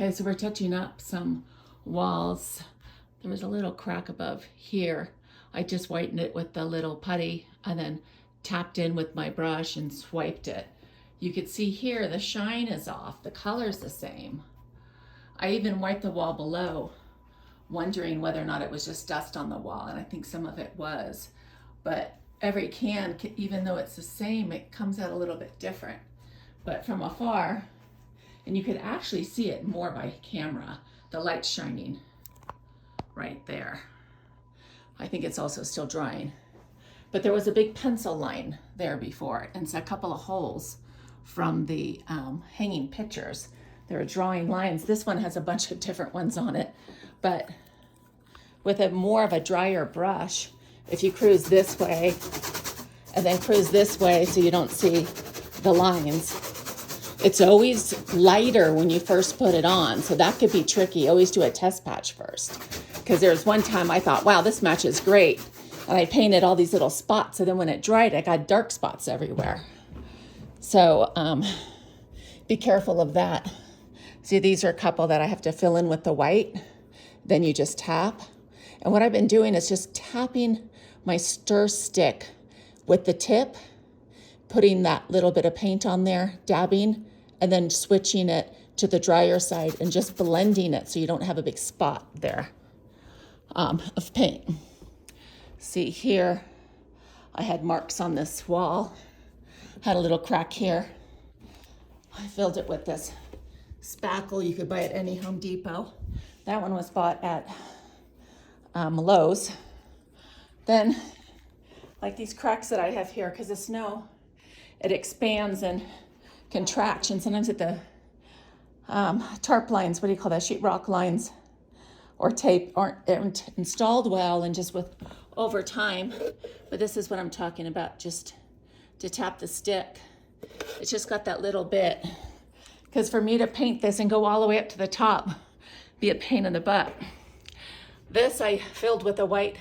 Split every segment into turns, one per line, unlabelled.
Okay, so we're touching up some walls. There was a little crack above here. I just whitened it with the little putty and then tapped in with my brush and swiped it. You could see here the shine is off, the color's the same. I even wiped the wall below, wondering whether or not it was just dust on the wall, and I think some of it was. But every can, even though it's the same, it comes out a little bit different. But from afar, and you could actually see it more by camera, the light's shining right there. I think it's also still drying. But there was a big pencil line there before, and it's a couple of holes from the hanging pictures. There are drawing lines. This one has a bunch of different ones on it, but with a more of a drier brush, if you cruise this way and then cruise this way so you don't see the lines, it's always lighter when you first put it on, so that could be tricky. Always do a test patch first, because there was one time I thought, wow, this matches great, and I painted all these little spots, and then when it dried, I got dark spots everywhere. So be careful of that. See, these are a couple that I have to fill in with the white. Then you just tap. And what I've been doing is just tapping my stir stick with the tip, putting that little bit of paint on there, dabbing, and then switching it to the drier side and just blending it so you don't have a big spot there of paint. See here, I had marks on this wall, had a little crack here. I filled it with this spackle you could buy at any Home Depot. That one was bought at Lowe's. Then, like these cracks that I have here, because the snow, it expands and contracts, and sometimes at the tarp lines, what do you call that, sheetrock lines or tape, aren't installed well, and just with over time. But this is what I'm talking about, just to tap the stick. It's just got that little bit, because for me to paint this and go all the way up to the top, be a pain in the butt. This I filled with a white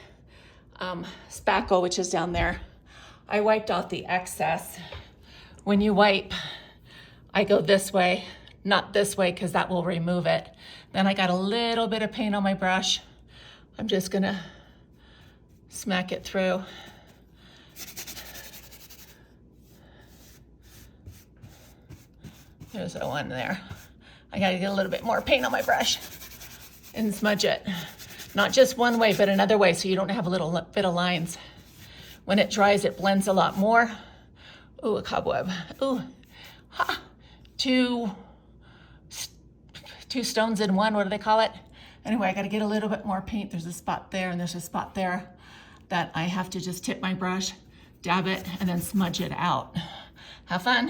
spackle, which is down there. I wiped out the excess. When you wipe, I go this way, not this way, because that will remove it. Then I got a little bit of paint on my brush. I'm just gonna smack it through. There's the one there. I gotta get a little bit more paint on my brush and smudge it. Not just one way, but another way, so you don't have a little bit of lines. When it dries, it blends a lot more. Ooh, a cobweb. Ooh, ha! Two stones in one, what do they call it? Anyway, I gotta get a little bit more paint. There's a spot there and there's a spot there that I have to just tip my brush, dab it, and then smudge it out. Have fun.